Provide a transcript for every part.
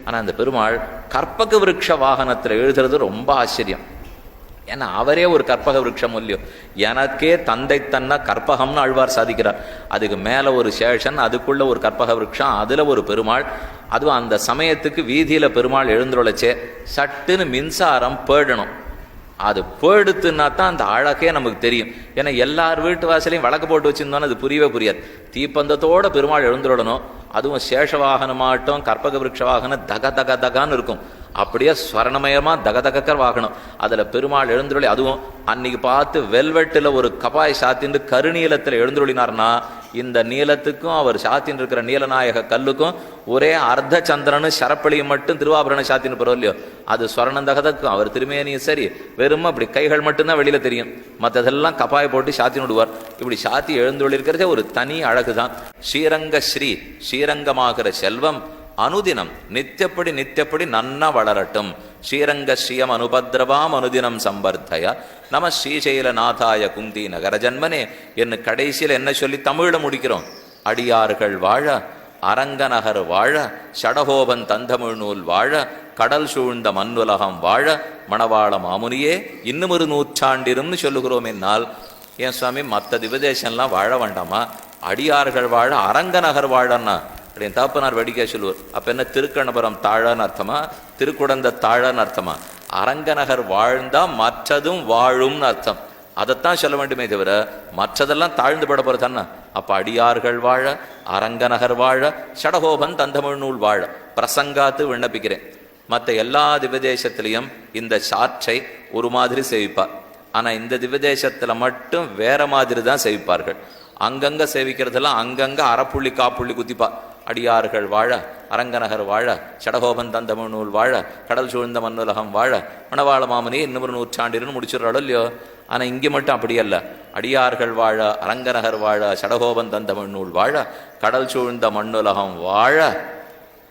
ஆனால் அந்த பெருமாள் கற்பக விருட்ச வாகனத்தில் எழுதுறது ரொம்ப ஆச்சரியம். ஏன்னா அவரே ஒரு கற்பக விருட்சம் இல்லையோ, எனக்கே தந்தை தன்னை கற்பகம்னு ஆழ்வார் சாதிக்கிறார். அதுக்கு மேலே ஒரு சேஷன், அதுக்குள்ள ஒரு கற்பக விருட்சம், அதில் ஒரு பெருமாள். அதுவும் அந்த சமயத்துக்கு வீதியில் பெருமாள் எழுந்துள்ளச்சே சட்டுன்னு மின்சாரம் போயிடணும். அது போயிடுத்துன்னா தான் அந்த அழகே நமக்கு தெரியும். ஏன்னா எல்லார் வீட்டு வாசலையும் வழக்கு போட்டு வச்சிருந்தோன்னு அது புரியவே புரியாது. தீப்பந்தத்தோட பெருமாள் எழுந்துடணும். அதுவும் சேஷ வாகனமாகட்டும் கற்பக விருட்ச வாகனம் தக தக தகான்னு இருக்கும். அப்படியே ஸ்வர்ணமயமாக தகதகக்கர் வாகனம். அதில் பெருமாள் எழுந்துருளி, அதுவும் அன்னைக்கு பார்த்து வெல்வெட்டில் ஒரு கபாய் சாத்தின்னு கருநீலத்தில் எழுந்துருளினார்னா இந்த நீலத்துக்கும் அவர் சாத்தின் இருக்கிற நீலநாயக கல்லுக்கும் ஒரே அர்த்த சந்திரனு சரப்பளியும் மட்டும் திருவாபரண சாத்தின்னு போகிறோம் இல்லையோ, அது ஸ்வர்ணம் தகதக்கும். அவர் திருமேனியும் சரி வெறும் அப்படி கைகள் மட்டும்தான் வெளியில் தெரியும், மற்றதெல்லாம் கபாயை போட்டு சாத்தின்னு விடுவார். இப்படி சாத்தி எழுந்துள்ளி இருக்கிறதே ஒரு தனி அழகு தான். ஸ்ரீரங்க ஸ்ரீ ஸ்ரீரங்கமாகிற செல்வம் அனுதினம் நித்தியப்படி நித்தியப்படி நன்னா வளரட்டும். ஸ்ரீரங்க ஸ்ரீயம் அனுபத்ரவாம் அனுதினம் சம்பர்த்தய நம ஸ்ரீசைலநாதாய குந்தி நகர ஜன்மனே என்று கடைசியில் என்ன சொல்லி தமிழ முடிக்கிறோம்? அடியார்கள் வாழ, அரங்கநகர் வாழ, ஷடகோபன் தந்தமிழ் நூல் வாழ, கடல் சூழ்ந்த மண்ணுலகம் வாழ, மணவாள மாமுனியே இன்னும் ஒரு நூற்றாண்டிரும்னு சொல்லுகிறோம். என்னால் ஏன் சுவாமி மற்ற திவதேசம்லாம் வாழ வேண்டாமா? அடியார்கள் வாழ, அரங்கநகர் வாழன்னா அப்படின்னு தாப்பனார் வேடிக்கை சொல்லுவார். அப்போ என்ன திருக்கணபுரம் தாழன்னு அர்த்தமா, திருக்குடந்த தாழன்னு அர்த்தமா? அரங்கநகர் வாழ்ந்தா மற்றதும் வாழும்னு அர்த்தம். அதைத்தான் சொல்ல வேண்டுமே தவிர மற்றதெல்லாம் தாழ்ந்து பட போகிறதானே. அப்போ அடியார்கள் வாழ, அரங்கநகர் வாழ, ஷடகோபன் தந்தமிழ் நூல் வாழ பிரசங்காத்து விண்ணப்பிக்கிறேன். மற்ற எல்லா திவதேசத்திலையும் இந்த சாற்றை ஒரு மாதிரி சேவிப்பார். ஆனால் இந்த திவதேசத்தில் மட்டும் வேற மாதிரி தான் சேவிப்பார்கள். அங்கங்கே சேவிக்கிறதெல்லாம் அங்கங்கே அறப்புள்ளி காப்புள்ளி குத்திப்பா. அடியார்கள் வாழ, அரங்கநகர் வாழ, ஷடகோபன் தந்தமிழ் நூல் வாழ, கடல் சூழ்ந்த மண்ணுலகம் வாழ, மணவாள மாமனி இன்னொரு நூற்றாண்டின்னு முடிச்சிடறாளோ இல்லையோ. ஆனால் இங்கே மட்டும் அப்படி அல்ல. அடியார்கள் வாழ, அரங்கநகர் வாழ, ஷடகோபன் தந்தமிழ் நூல் வாழ, கடல் சூழ்ந்த மண்ணுலகம் வாழ,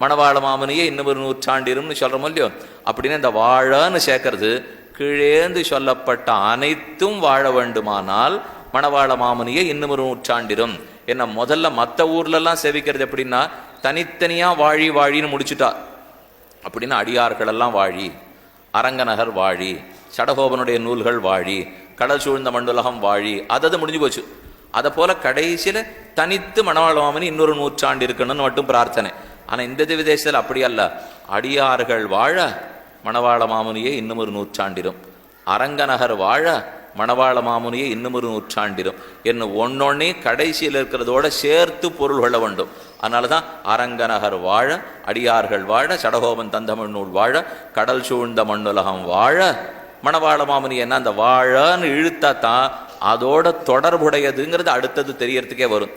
மணவாள மாமனியே இன்னொரு நூற்றாண்டிரும்னு சொல்கிறோமோ இல்லையோ. அப்படின்னு இந்த வாழன்னு சேர்க்கறது கீழேந்து சொல்லப்பட்ட அனைத்தும் வாழ வேண்டுமானால் மணவாள மாமனியை இன்னும் ஒரு நூற்றாண்டிரும். என்ன முதல்ல மற்ற ஊர்லெல்லாம் சேவிக்கிறது எப்படின்னா தனித்தனியா வாழி வாழின்னு முடிச்சுட்டா. அப்படின்னா அடியார்கள் எல்லாம் வாழி, அரங்கநகர் வாழி, ஷடகோபனுடைய நூல்கள் வாழி, கடல் சூழ்ந்த மண்டுலகம் வாழி, அது முடிஞ்சு போச்சு. அதை போல கடைசியில் தனித்து மணவாள மாமனி இன்னொரு நூற்றாண்டு இருக்கணும்னு மட்டும் பிரார்த்தனை. ஆனால் இந்த விதேசத்தில் அப்படி அல்ல. அடியார்கள் வாழ, மணவாள மாமுனியை இன்னும் ஒரு நூற்றாண்டிரும், அரங்கநகர் வாழ, மணவாள மாமுனியை இன்னும் ஒரு நூற்றாண்டிரும் என்ன ஒன்னொன்னே கடைசியில் இருக்கிறதோட சேர்த்து பொருள் கொள்ள வேண்டும். அதனால தான் அரங்கநகர் வாழ, அடியார்கள் வாழ, ஷடகோபன் தந்தமிழ் நூல் வாழ, கடல் சூழ்ந்த மண்ணுலகம் வாழ, மணவாள மாமுனி என்ன அந்த வாழன்னு இழுத்தா தான் அதோட தொடர்புடையதுங்கிறது அடுத்தது தெரியறதுக்கே வரும்.